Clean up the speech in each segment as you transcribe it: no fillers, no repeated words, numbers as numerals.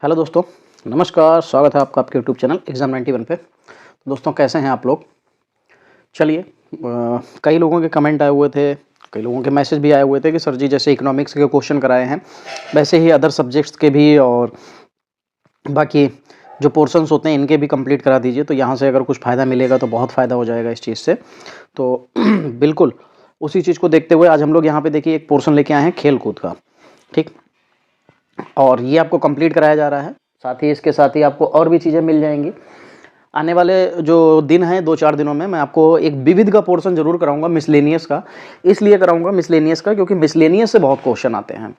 Hello दोस्तों, नमस्कार। स्वागत है आपका आपके यूट्यूब चैनल एग्ज़ाम 91 पे। तो दोस्तों कैसे हैं आप लोग? चलिए, कई लोगों के कमेंट आए हुए थे, कई लोगों के मैसेज भी आए हुए थे कि सर जी जैसे इकोनॉमिक्स के क्वेश्चन कराए हैं, वैसे ही अदर सब्जेक्ट्स के भी और बाकी जो पोर्शंस होते हैं इनके भी कंप्लीट करा दीजिए। तो यहाँ से अगर कुछ फ़ायदा मिलेगा तो बहुत फ़ायदा हो जाएगा इस चीज़ से। तो बिल्कुल उसी चीज़ को देखते हुए आज हम लोग यहाँ पे देखिए एक पोर्शन लेके आए हैं खेल कूद का, ठीक। और ये आपको कंप्लीट कराया जा रहा है, साथ ही इसके साथ ही आपको और भी चीज़ें मिल जाएंगी। आने वाले जो दिन हैं 2-4 दिनों में मैं आपको एक विविध का पोर्शन ज़रूर कराऊंगा, मिसलेनियस का। इसलिए कराऊंगा मिसलेनियस का क्योंकि मिसलेनियस से बहुत क्वेश्चन आते हैं।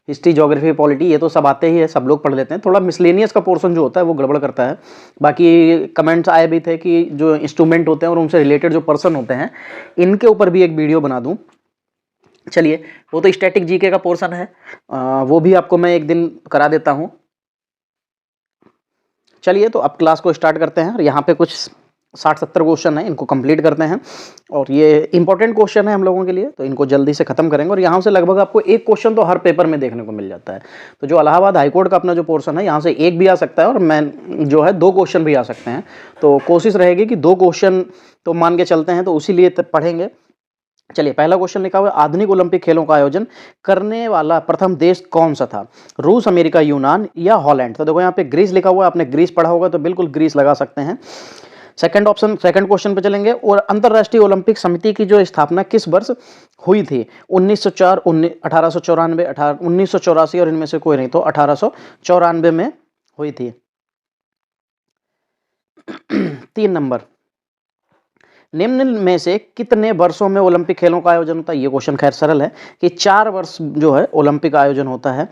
हिस्ट्री, ज्योग्राफी, पॉलिटी ये तो सब आते ही है, सब लोग पढ़ लेते हैं। थोड़ा मिसलेनियस का पोर्शन जो होता है वो गड़बड़ करता है। बाकी कमेंट्स आए भी थे कि जो इंस्ट्रूमेंट होते हैं और उनसे रिलेटेड जो पर्सन होते हैं इनके ऊपर भी एक वीडियो बना दूँ। चलिए, वो तो स्टैटिक जीके का पोर्शन है, वो भी आपको मैं एक दिन करा देता हूँ। चलिए, तो अब क्लास को स्टार्ट करते हैं। और यहाँ पे कुछ 60-70 क्वेश्चन हैं, इनको कंप्लीट करते हैं। और ये इंपॉर्टेंट क्वेश्चन है हम लोगों के लिए, तो इनको जल्दी से खत्म करेंगे। और यहाँ से लगभग आपको एक क्वेश्चन तो हर पेपर में देखने को मिल जाता है। तो जो इलाहाबाद हाईकोर्ट का अपना जो पोर्शन है, यहाँ से एक भी आ सकता है और मैं जो है 2 क्वेश्चन भी आ सकते हैं। तो कोशिश रहेगी कि 2 क्वेश्चन तो मान के चलते हैं, तो उसी लिए पढ़ेंगे। चलिए, पहला क्वेश्चन लिखा हुआ है, आधुनिक ओलंपिक खेलों का आयोजन करने वाला प्रथम देश कौन सा था? रूस, अमेरिका, यूनान या हॉलैंड? तो देखो यहाँ पे ग्रीस लिखा हुआ है, आपने ग्रीस पढ़ा होगा तो बिल्कुल ग्रीस लगा सकते हैं। सेकंड क्वेश्चन पे चलेंगे। और अंतर्राष्ट्रीय ओलंपिक समिति की जो स्थापना किस वर्ष हुई थी? 1904, 1894, 1984 और इनमें से कोई नहीं, तो 1894 में हुई थी। 3 नंबर, निम्न में से कितने वर्षों में ओलंपिक खेलों का आयोजन होता है? ये क्वेश्चन खैर सरल है कि 4 वर्ष जो है ओलंपिक आयोजन होता है।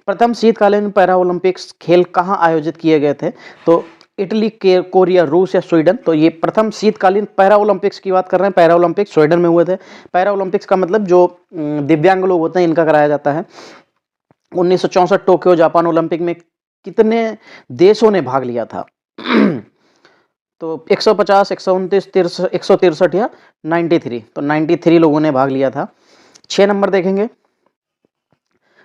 प्रथम शीतकालीन पैरा ओलंपिक्स खेल कहाँ आयोजित किए गए थे? तो इटली, कोरिया, रूस या स्वीडन? तो ये प्रथम शीतकालीन पैरा ओलंपिक्स की बात कर रहे हैं। पैरा ओलंपिक्स स्वीडन में हुए थे। पैरा ओलंपिक्स का मतलब जो दिव्यांग लोग होते हैं इनका कराया जाता है। 1964 टोक्यो जापान ओलंपिक में कितने देशों ने भाग लिया था? तो 150, 129, 163 या 93? तो 93 लोगों ने भाग लिया था। 6 नंबर देखेंगे,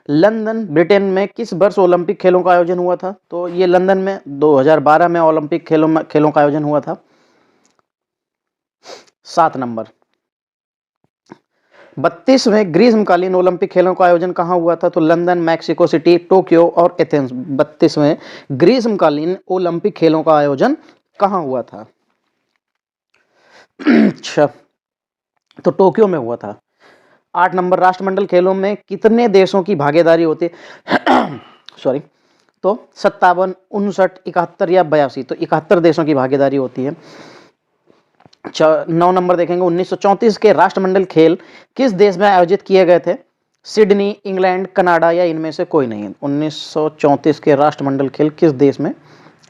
लंदन ब्रिटेन में किस वर्ष ओलंपिक खेलों का आयोजन हुआ था? तो ये लंदन में 2012 में ओलंपिक खेलों का आयोजन हुआ था। 7 नंबर, 32वें ग्रीष्मकालीन ओलंपिक खेलों का आयोजन कहाँ हुआ था? तो लंदन, मैक्सिको सिटी, टोक्यो और एथेंस। 32वें ग्रीष्मकालीन ओलंपिक खेलों का आयोजन कहाँ हुआ था? अच्छा, तो टोक्यो में हुआ था। 8 नंबर, राष्ट्रमंडल खेलों में कितने देशों की भागीदारी होती है? सॉरी, तो 57, 59, 71 या 82? तो 71 देशों की भागीदारी होती है। 9 नंबर देखेंगे, 1934 के राष्ट्रमंडल खेल किस देश में आयोजित किए गए थे? सिडनी, इंग्लैंड, कनाडा या इनमें से कोई नहीं? 1934 के राष्ट्रमंडल खेल किस देश में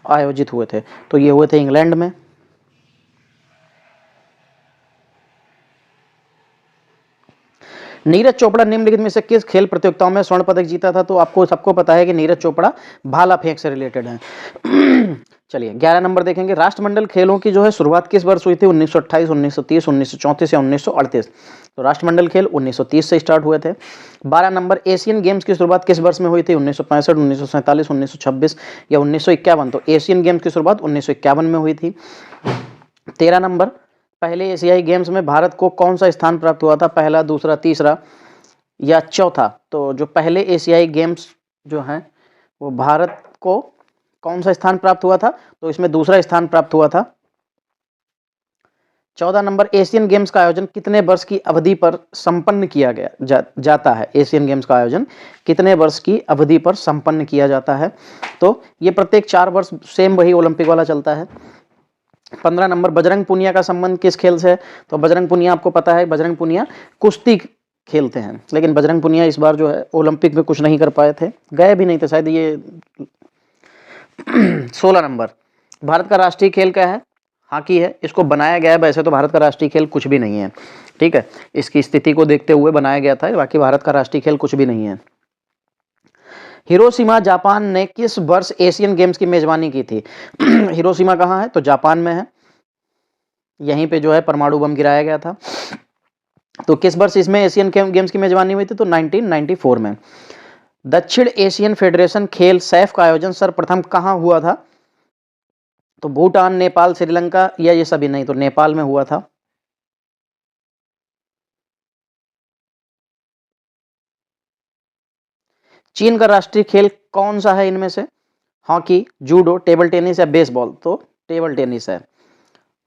आयोजित हुए थे? तो ये हुए थे इंग्लैंड में। नीरज चोपड़ा निम्नलिखित में से किस खेल प्रतियोगिताओं में स्वर्ण पदक जीता था? तो आपको सबको पता है कि नीरज चोपड़ा भाला फेंक से रिलेटेड है। चलिए, 11 नंबर देखेंगे, राष्ट्रमंडल खेलों की जो है शुरुआत किस वर्ष हुई थी? 1928, 1930, 1934 या 1938? तो राष्ट्रमंडल खेल 1930 से स्टार्ट हुए थे। 12 नंबर, एशियन गेम्स की शुरुआत किस वर्ष में हुई थी? 1965, 1947, 1926 या 1951? तो एशियन गेम्स की शुरुआत 1951 में हुई थी। 13 नंबर, पहले एशियाई गेम्स में भारत को कौन सा स्थान प्राप्त हुआ था? पहला, दूसरा, तीसरा या चौथा? तो जो पहले एशियाई गेम्स जो हैं वो भारत को कौन सा स्थान प्राप्त हुआ था? तो इसमें दूसरा स्थान प्राप्त हुआ था। 14 नंबर, एशियन गेम्स का आयोजन कितने वर्ष की अवधि पर संपन्न किया जाता है? एशियन गेम्स का आयोजन कितने वर्ष की अवधि पर संपन्न किया जाता है? तो ये प्रत्येक 4 वर्ष सेम वही ओलंपिक वाला चलता है। 15 नंबर, बजरंग पुनिया का संबंध किस खेल से है? तो बजरंग पुनिया आपको पता है, बजरंग पुनिया कुश्ती खेलते हैं, लेकिन बजरंग पुनिया इस बार जो है ओलंपिक में कुछ नहीं कर पाए थे, गए भी नहीं थे शायद ये। 16 नंबर, भारत का राष्ट्रीय खेल क्या है? हॉकी है। इसको बनाया गया है, वैसे तो भारत का राष्ट्रीय खेल कुछ भी नहीं है, ठीक है, इसकी स्थिति को देखते हुए बनाया गया था, बाकी भारत का राष्ट्रीय खेल कुछ भी नहीं है। हिरोशिमा जापान ने किस वर्ष एशियन गेम्स की मेजबानी की थी? हिरोशिमा कहाँ है? तो जापान में है। यहीं पे जो है परमाणु बम गिराया गया था। तो किस वर्ष इसमें एशियन गेम्स की मेजबानी हुई थी? तो 1994 में। दक्षिण एशियन फेडरेशन खेल सैफ का आयोजन सर्वप्रथम कहाँ हुआ था? तो भूटान, नेपाल, श्रीलंका या ये सभी नहीं, तो नेपाल में हुआ था। चीन का राष्ट्रीय खेल कौन सा है इनमें से? हॉकी, जूडो, टेबल टेनिस या बेसबॉल? तो टेबल टेनिस है।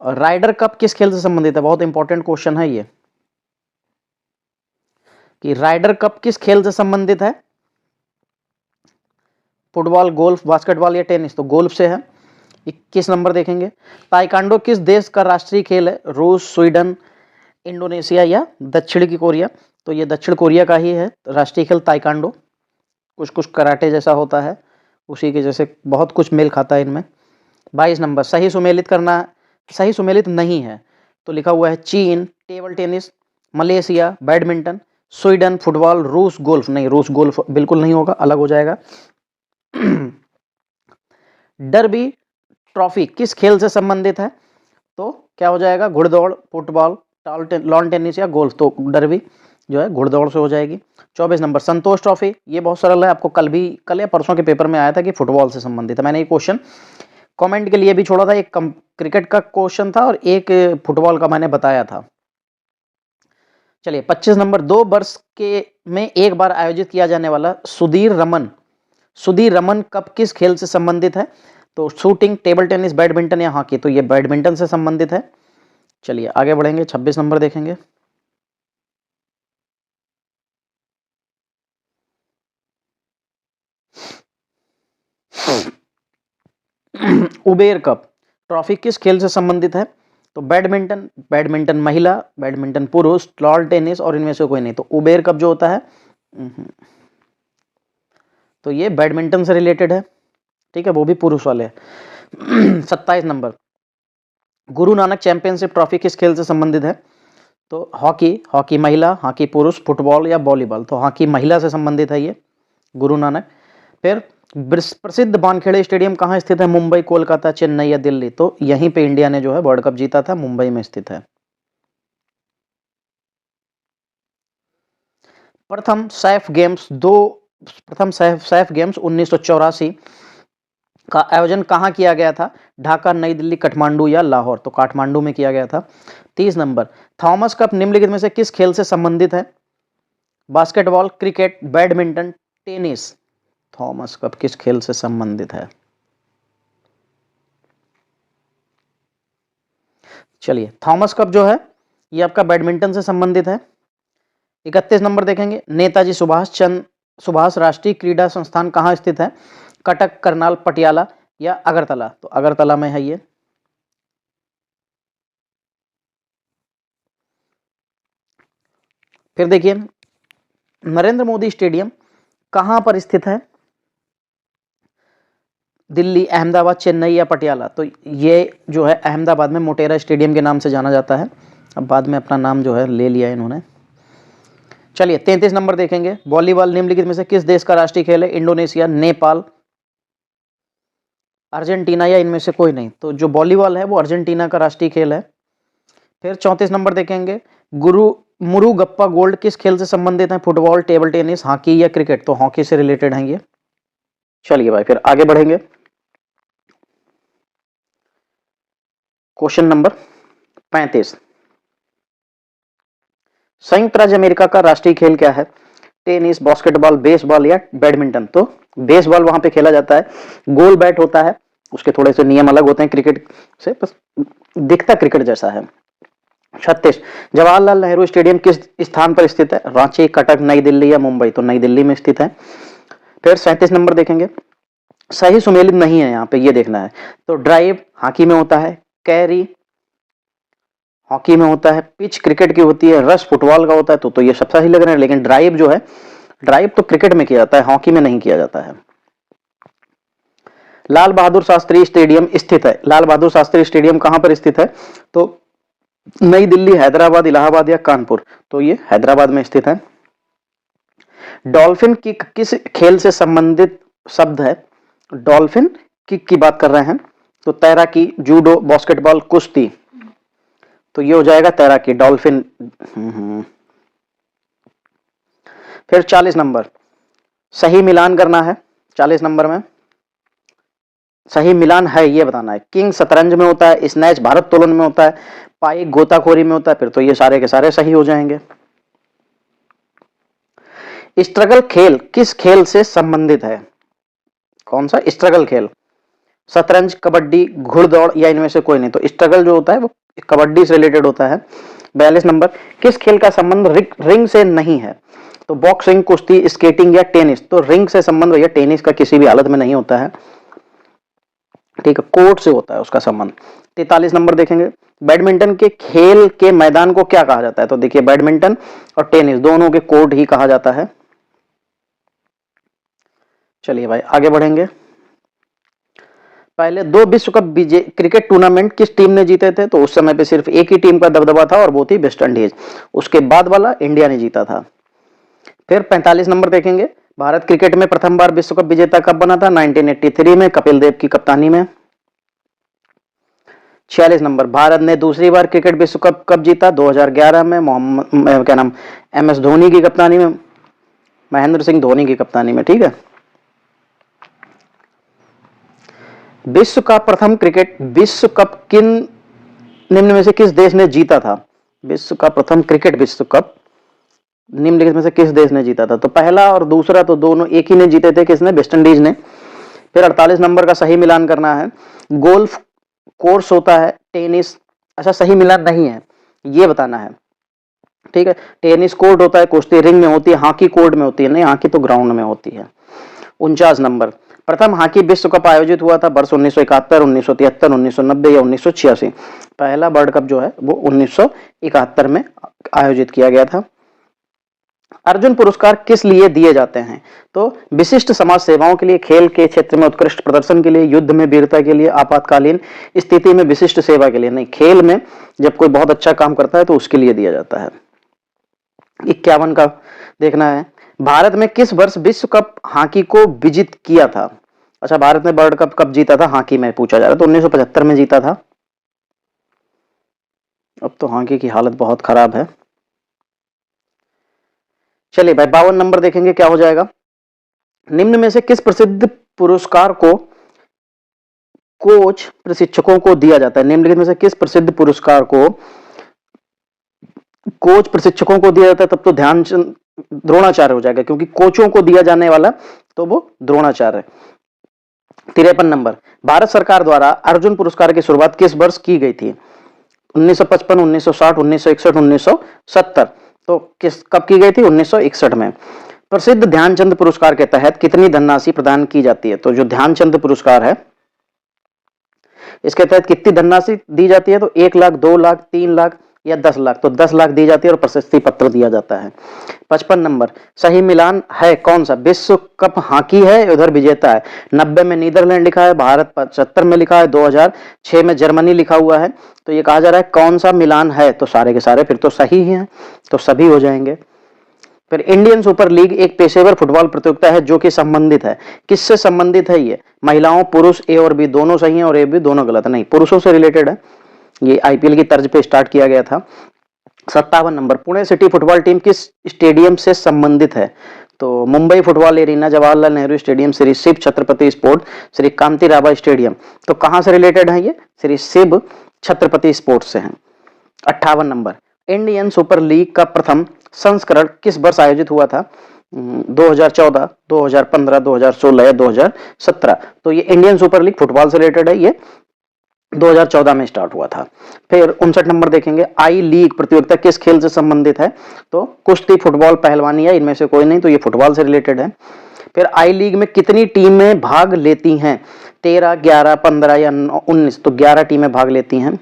और राइडर कप किस खेल से संबंधित है? बहुत इंपॉर्टेंट क्वेश्चन है ये कि राइडर कप किस खेल से संबंधित है? फुटबॉल, गोल्फ, बास्केटबॉल या टेनिस? तो गोल्फ से है। 21 नंबर देखेंगे, ताइक्वांडो किस देश का राष्ट्रीय खेल है? रूस, स्वीडन, इंडोनेशिया या दक्षिण कोरिया? तो ये दक्षिण कोरिया का ही है राष्ट्रीय खेल ताइक्वांडो। कुछ कुछ कराटे जैसा होता है, उसी के जैसे बहुत कुछ मेल खाता है इनमें। 22 नंबर, सही सुमेलित करना, सही सुमेलित नहीं है तो लिखा हुआ है चीन, table tennis, Malaysia, badminton, Sweden, football, रूस, गोल्फ। नहीं, रूस गोल्फ बिल्कुल नहीं होगा, अलग हो जाएगा। डर्बी ट्रॉफी किस खेल से संबंधित है? तो क्या हो जाएगा? घुड़दौड़, फुटबॉल, लॉन टेनिस या गोल्फ? तो डर्बी जो है घुड़दौड़ से हो जाएगी। 24 नंबर, संतोष ट्रॉफी, ये बहुत सरल है, आपको कल या परसों के पेपर में आया था कि फुटबॉल से संबंधित है। मैंने ये क्वेश्चन कमेंट के लिए भी छोड़ा था, एक क्रिकेट का क्वेश्चन था और एक फुटबॉल का मैंने बताया था। चलिए 25 नंबर, 2 वर्ष के में एक बार आयोजित किया जाने वाला सुधीर रमन कप किस खेल से संबंधित है? तो शूटिंग, टेबल टेनिस, बैडमिंटन या हॉकी? तो ये बैडमिंटन से संबंधित है। चलिए आगे बढ़ेंगे, 26 नंबर देखेंगे। उबेर कप ट्रॉफी किस खेल से संबंधित है? तो बैडमिंटन महिला, बैडमिंटन पुरुष, लॉन टेनिस और इनमें से कोई नहीं। तो उबेर कप जो होता है तो ये बैडमिंटन से रिलेटेड है, ठीक है, वो भी पुरुष वाले। 27 number, Guru Nanak championship trophy किस खेल से संबंधित है? तो हॉकी महिला, हॉकी पुरुष, फुटबॉल या वॉलीबॉल? तो हॉकी महिला से संबंधित है ये गुरु नानक। फिर प्रसिद्ध वानखेड़े स्टेडियम कहाँ स्थित है? मुंबई, कोलकाता, चेन्नई या दिल्ली? तो यहीं पे इंडिया ने जो है वर्ल्ड कप जीता था, मुंबई में स्थित है। प्रथम सैफ गेम्स 1984 का आयोजन कहाँ किया गया था? ढाका, नई दिल्ली, काठमांडू या लाहौर? तो काठमांडू में किया गया था। 30 नंबर, थॉमस कप निम्नलिखित में से किस खेल से संबंधित है? Basketball, cricket, badminton, tennis? Thomas cup किस खेल से संबंधित है? चलिए थॉमस कप जो है ये आपका बैडमिंटन से संबंधित है। 31 नंबर देखेंगे, नेताजी सुभाष राष्ट्रीय क्रीडा संस्थान कहाँ स्थित है? कटक, करनाल, पटियाला या अगरतला? तो अगरतला में है ये। फिर देखिए नरेंद्र मोदी स्टेडियम कहां पर स्थित है? दिल्ली, अहमदाबाद, चेन्नई या पटियाला? तो ये जो है अहमदाबाद में मोटेरा स्टेडियम के नाम से जाना जाता है। अब बाद में अपना नाम जो है ले लिया इन्होंने। चलिए 33 नंबर देखेंगे, वॉलीबॉल निम्नलिखित में से किस देश का राष्ट्रीय खेल है? इंडोनेशिया, नेपाल, अर्जेंटीना या इनमें से कोई नहीं? तो जो वॉलीबॉल है वो अर्जेंटीना का राष्ट्रीय खेल है। फिर 34 नंबर देखेंगे, मुरुगप्पा गोल्ड किस खेल से संबंधित है? फुटबॉल, टेबल टेनिस, हॉकी या क्रिकेट? तो हॉकी से रिलेटेड है ये। चलिए भाई फिर आगे बढ़ेंगे, क्वेश्चन नंबर 35, संयुक्त राज्य अमेरिका का राष्ट्रीय खेल क्या है? टेनिस, बास्केटबॉल, बेसबॉल या बैडमिंटन? तो बेसबॉल वहां पे खेला जाता है, गोल बैट होता है, उसके थोड़े से नियम अलग होते हैं क्रिकेट से, बस दिखता क्रिकेट जैसा है। 36, जवाहरलाल नेहरू स्टेडियम किस स्थान पर स्थित है? रांची, कटक, नई दिल्ली या मुंबई? तो नई दिल्ली में स्थित है। फिर 37 नंबर देखेंगे, सही सुमेलित नहीं है यहाँ पे, ये देखना है। तो ड्राइव हॉकी में होता है, कैरी हॉकी में होता है, पिच क्रिकेट की होती है, रश फुटबॉल का होता है। तो ये सब सही लग रहे हैं, लेकिन ड्राइव जो है, ड्राइव तो क्रिकेट में किया जाता है, हॉकी में नहीं किया जाता है। लाल बहादुर शास्त्री स्टेडियम स्थित है, लाल बहादुर शास्त्री स्टेडियम कहां पर स्थित है? तो नई दिल्ली, हैदराबाद, इलाहाबाद या कानपुर? तो ये हैदराबाद में स्थित है। डॉल्फिन किक किस खेल से संबंधित शब्द है? डॉल्फिन किक की बात कर रहे हैं, तो तैराकी, जूडो, बास्केटबॉल, कुश्ती? तो ये हो जाएगा तैराकी, डॉल्फिन। फिर 40 नंबर, सही मिलान करना है 40 नंबर में, सही मिलान है ये बताना है। किंग शतरंज में होता है, स्नैच भारोत्तोलन में होता है, पाई गोताखोरी में होता है, फिर तो ये सारे के सारे सही हो जाएंगे। स्ट्रगल खेल किस खेल से संबंधित है? कौन सा स्ट्रगल खेल? शतरंज, कबड्डी, घुड़दौड़ या इनमें से कोई नहीं। तो स्ट्रगल जो होता है वो कबड्डी से रिलेटेड होता है। 42 नंबर, किस खेल का संबंध रिंग से नहीं है? तो बॉक्सिंग, कुश्ती, स्केटिंग या टेनिस। तो रिंग से संबंध भैया टेनिस का किसी भी हालत में नहीं होता है, ठीक है, कोर्ट से होता है उसका संबंध। 43 नंबर देखेंगे, बैडमिंटन के खेल के मैदान को क्या कहा जाता है? तो देखिए बैडमिंटन और टेनिस दोनों के कोर्ट ही कहा जाता है। चलिए भाई आगे बढ़ेंगे। पहले 2 विश्व कप क्रिकेट टूर्नामेंट किस टीम ने जीते थे? तो उस समय पे सिर्फ एक ही टीम का दबदबा था और वो थी वेस्ट इंडीज। उसके बाद वाला इंडिया ने जीता था। फिर 45 नंबर देखेंगे, भारत क्रिकेट में प्रथम बार विश्व कप विजेता कब बना था? 1983 में कपिल देव की कप्तानी में। 46 नंबर, भारत ने दूसरी बार क्रिकेट विश्व कप कब जीता? 2011 में MS धोनी की कप्तानी में, महेंद्र सिंह धोनी की कप्तानी में, ठीक है। विश्व का प्रथम क्रिकेट विश्व कप किन निम्न में से किस देश ने जीता था? विश्व का प्रथम क्रिकेट विश्व कप निम्नलिखित में से किस देश ने जीता था? तो पहला और दूसरा तो दोनों एक ही ने जीते थे, किसने? वेस्ट इंडीज ने। फिर 48 नंबर का सही मिलान करना है। गोल्फ कोर्स होता है, टेनिस, अच्छा सही मिलान नहीं है ये बताना है, ठीक है। टेनिस कोर्ट होता है, कुश्ती रिंग में होती है, हॉकी कोर्ट में होती है, नहीं हॉकी तो ग्राउंड में होती है। 49 नंबर, प्रथम हॉकी विश्व कप आयोजित हुआ था वर्ष 1971, 1973, 1990 या 1986? पहला वर्ल्ड कप जो है वो 1971 में आयोजित किया गया था। अर्जुन पुरस्कार किस लिए दिए जाते हैं? तो विशिष्ट समाज सेवाओं के लिए, खेल के क्षेत्र में उत्कृष्ट प्रदर्शन के लिए, युद्ध में वीरता के लिए, आपातकालीन स्थिति में विशिष्ट सेवा के लिए। नहीं, खेल में जब कोई बहुत अच्छा काम करता है तो उसके लिए दिया जाता है। 51 का देखना है, भारत में किस वर्ष विश्व कप हॉकी को विजित किया था? अच्छा, भारत ने वर्ल्ड कप कब जीता था हॉकी में पूछा जा रहा है, तो 1975 में जीता था। अब तो हॉकी की हालत बहुत खराब है। चलिए भाई 52 नंबर देखेंगे क्या हो जाएगा। निम्न में से किस प्रसिद्ध पुरस्कार को कोच प्रशिक्षकों को दिया जाता है? निम्नलिखित में से किस प्रसिद्ध पुरस्कार को कोच प्रशिक्षकों को दिया जाता है? तब तो ध्यानचंद द्रोणाचार्य हो जाएगा, क्योंकि कोचों को दिया जाने वाला तो वो द्रोणाचार्य। 53 नंबर, भारत सरकार द्वारा अर्जुन पुरस्कार की शुरुआत किस वर्ष की गई थी? 1955, 1960, 1961, 1970? तो किस कब की गई थी? 1961 में। प्रसिद्ध ध्यानचंद पुरस्कार के तहत कितनी धनराशि प्रदान की जाती है? तो जो ध्यानचंद पुरस्कार है इसके तहत कितनी धनराशि दी जाती है? तो 1 लाख, 2 लाख, 3 लाख या 10 लाख? तो 10 लाख दी जाती है और प्रशस्ति पत्र दिया जाता है। 55 नंबर, सही मिलान है कौन सा? विश्व कप हॉकी है, उधर विजेता है। 90 में नीदरलैंड लिखा है, भारत 75 में लिखा है, 2006 में जर्मनी लिखा हुआ है। तो ये कहा जा रहा है कौन सा मिलान है? तो सारे के सारे फिर तो सही ही हैं, तो सभी हो जाएंगे। फिर इंडियन सुपर लीग एक पेशेवर फुटबॉल प्रतियोगिता है जो कि संबंधित है, किससे संबंधित है ये? महिलाओं, पुरुष, ए और बी दोनों सही हैं और ए बी दोनों गलत है। नहीं, पुरुषों से रिलेटेड है, ये आईपीएल की तर्ज पे स्टार्ट किया गया था। 57 number, Pune city football team किस स्टेडियम से संबंधित है? तो Mumbai football arena, Jawaharlal Nehru stadium, Shri Shiv Chhatrapati sport, Shri Kanti Rabha stadium. तो कहां से रिलेटेड है ये? श्री शिव छत्रपति स्पोर्ट्स से है। 58 नंबर, इंडियन सुपर लीग का प्रथम संस्करण किस वर्ष आयोजित हुआ था? 2014, 2015, 2016 या 2017? तो ये इंडियन सुपर लीग फुटबॉल से रिलेटेड है, ये 2014 में स्टार्ट हुआ था। फिर 59 नंबर देखेंगे, आई लीग प्रतियोगिता किस खेल से संबंधित है? तो कुश्ती, फुटबॉल, पहलवानी या इनमें से कोई नहीं? तो ये फुटबॉल से रिलेटेड है। फिर आई लीग में कितनी टीमें भाग लेती हैं? 13, 11, 15 या 19? तो 11 टीमें भाग लेती हैं।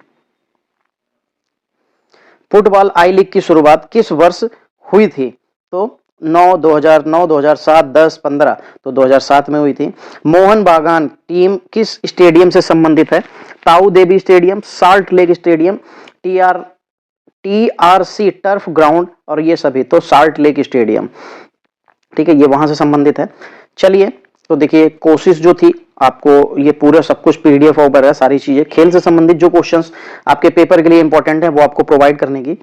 फुटबॉल आई लीग की शुरुआत किस वर्ष हुई थी? तो 2009, 2007, 10, 15? तो 2007 में हुई थी। मोहन बागान टीम किस स्टेडियम से संबंधित है? Tau Devi stadium, Salt Lake stadium, TRC turf ground और ये सभी? तो साल्ट लेक स्टेडियम, ठीक है, ये वहां से संबंधित है। चलिए, तो देखिए कोशिश जो थी आपको ये पूरा सब कुछ पीडीएफ ओवर है, सारी चीजें खेल से संबंधित जो क्वेश्चंस आपके पेपर के लिए इंपॉर्टेंट है वो आपको प्रोवाइड करने की।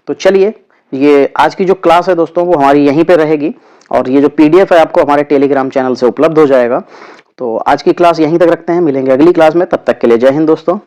तो चलिए, ये आज की जो क्लास है दोस्तों वो हमारी यहीं पे रहेगी। और ये जो PDF है आपको हमारे टेलीग्राम चैनल से उपलब्ध हो जाएगा। तो आज की क्लास यहीं तक रखते हैं, मिलेंगे अगली क्लास में, तब तक के लिए जय हिंद दोस्तों।